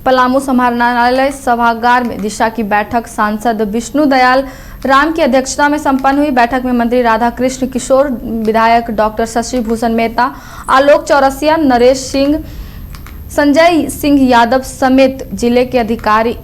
पलामू समाहरणालय सभागार में दिशा की बैठक सांसद विष्णु दयाल राम की अध्यक्षता में संपन्न हुई। बैठक में मंत्री राधा कृष्ण किशोर, विधायक डॉक्टर शशि भूषण मेहता, आलोक चौरसिया, नरेश सिंह, संजय सिंह यादव समेत जिले के अधिकारी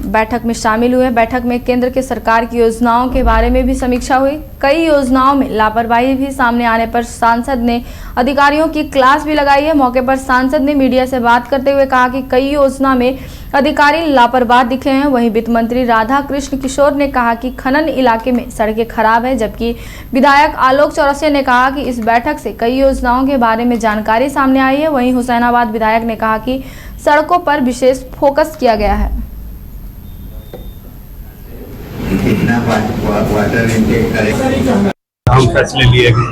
बैठक में शामिल हुए। बैठक में केंद्र के सरकार की योजनाओं के बारे में भी समीक्षा हुई। कई योजनाओं में लापरवाही भी सामने आने पर सांसद ने अधिकारियों की क्लास भी लगाई है। मौके पर सांसद ने मीडिया से बात करते हुए कहा कि कई योजना में अधिकारी लापरवाह दिखे हैं। वहीं वित्त मंत्री राधा कृष्ण किशोर ने कहा कि खनन इलाके में सड़कें खराब है, जबकि विधायक आलोक चौरसिया ने कहा कि इस बैठक से कई योजनाओं के बारे में जानकारी सामने आई है। वहीं हुसैनाबाद विधायक ने कहा कि सड़कों पर विशेष फोकस किया गया है। कितना वाटर इनटेक करें, हम फैसले लिए गए।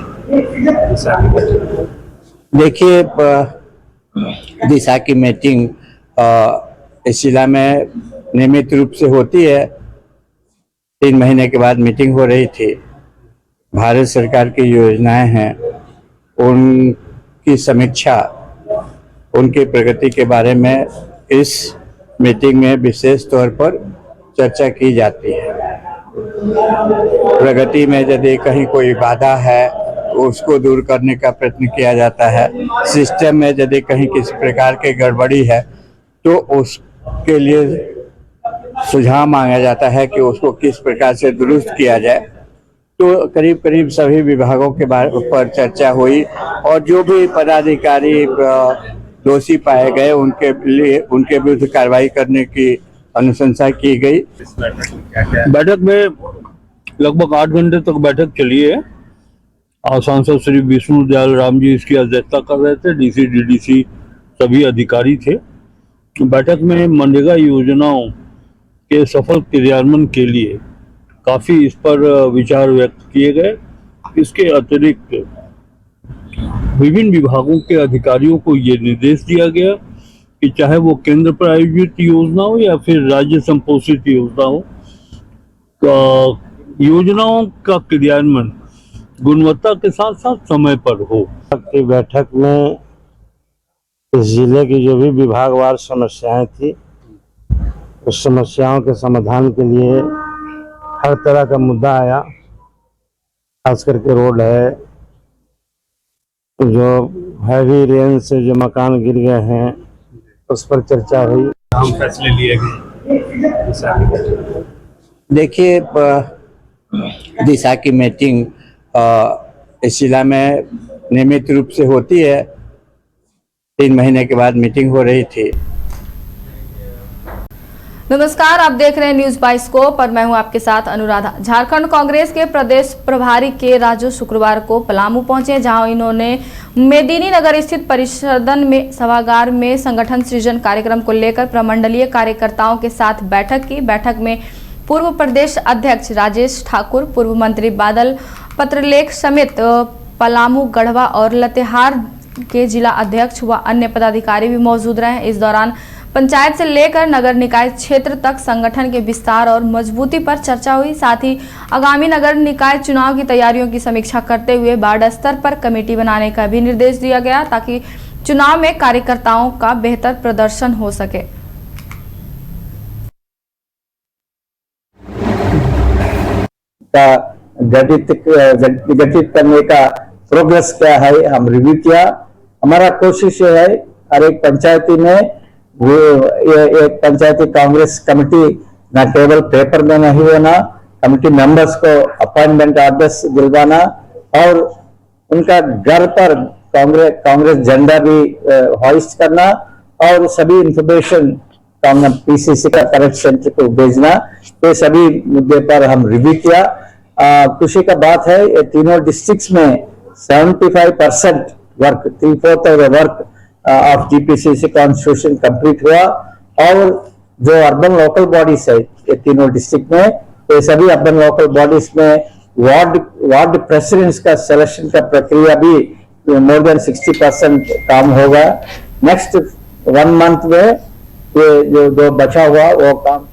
देखिए, दिशा की मीटिंग इस जिला में नियमित रूप से होती है। 3 महीने के बाद मीटिंग हो रही थी। भारत सरकार की योजनाएं हैं, उनकी समीक्षा, उनकी प्रगति के बारे में इस मीटिंग में विशेष तौर पर चर्चा की जाती है। प्रगति में यदि कहीं कोई बाधा है उसको दूर करने का प्रयत्न किया जाता है। सिस्टम में यदि कहीं किसी प्रकार की गड़बड़ी है तो उसके लिए सुझाव मांगा जाता है कि उसको किस प्रकार से दुरुस्त किया जाए। तो करीब करीब सभी विभागों के बारे पर चर्चा हुई और जो भी पदाधिकारी दोषी पाए गए उनके विरुद्ध कार्रवाई करने की अनुशंसा की गई। बैठक में लगभग 8 घंटे तक बैठक चली है। सांसद श्री विष्णु दयाल राम जी इसकी अध्यक्षता कर रहे थे। डीसी डीडीसी सभी अधिकारी थे। बैठक में मनरेगा योजनाओं के सफल क्रियान्वयन के लिए काफी इस पर विचार व्यक्त किए गए। इसके अतिरिक्त विभिन्न विभागों के अधिकारियों को ये निर्देश दिया गया कि चाहे वो केंद्र प्रायोजित योजना हो या फिर राज्य संपोषित योजना हो, तो योजनाओं का क्रियान्वयन गुणवत्ता के साथ साथ समय पर हो। बैठक में इस जिले की जो भी विभागवार समस्याएं थी, उस समस्याओं के समाधान के लिए हर तरह का मुद्दा आया। खास करके रोड है, जो हैवी रेन से जो मकान गिर गए हैं उस पर चर्चा हुई। हम फैसले लिए गए। देखिए, दिशा की मीटिंग इस जिला में नियमित रूप से होती है। 3 महीने के बाद मीटिंग हो रही थी। नमस्कार, आप देख रहे हैं न्यूज बाइस्कोप और मैं हूं आपके साथ अनुराधा। झारखंड कांग्रेस के प्रदेश प्रभारी के राजू शुक्रवार को पलामू पहुंचे, जहां इन्होंने मेदिनी नगर स्थित परिसदन में सभागार में संगठन सृजन कार्यक्रम को लेकर प्रमंडलीय कार्यकर्ताओं के साथ बैठक की। बैठक में पूर्व प्रदेश अध्यक्ष राजेश ठाकुर, पूर्व मंत्री बादल पत्रलेख समेत पलामू, गढ़वा और लातेहार के जिला अध्यक्ष व अन्य पदाधिकारी भी मौजूद रहे। इस दौरान पंचायत से लेकर नगर निकाय क्षेत्र तक संगठन के विस्तार और मजबूती पर चर्चा हुई। साथ ही आगामी नगर निकाय चुनाव की तैयारियों की समीक्षा करते हुए वार्ड स्तर पर कमेटी बनाने का भी निर्देश दिया गया, ताकि चुनाव में कार्यकर्ताओं का बेहतर प्रदर्शन हो सके। गठित करने का प्रोग्रेस क्या है, हम रिव्यू किया। हमारा कोशिश ये है हर एक पंचायती में वो एक पंचायती कांग्रेस कमेटी न केवल पेपर में नहीं होना, कमेटी मेंबर्स को अपॉइंटमेंट ऑर्डर्स दिलवाना और उनका घर पर कांग्रेस झंडा भी हॉइस्ट करना और सभी इंफॉर्मेशन पीसीसी का करेक्ट सेंटर को भेजना। तो सभी मुद्दे पर हम रिव्यू किया। खुशी का बात है, ये तीनों डिस्ट्रिक्ट्स में 75% work, 3/4 of the work of GPCC constitution complete हुआ। और जो अर्बन लोकल बॉडीज है ये तीनों डिस्ट्रिक्ट में, ये सभी अर्बन लोकल बॉडीज में वार्ड प्रेसिडेंट्स का सिलेक्शन का प्रक्रिया भी मोर देन 60% काम होगा। नेक्स्ट 1 मंथ में ये जो बचा हुआ वो काम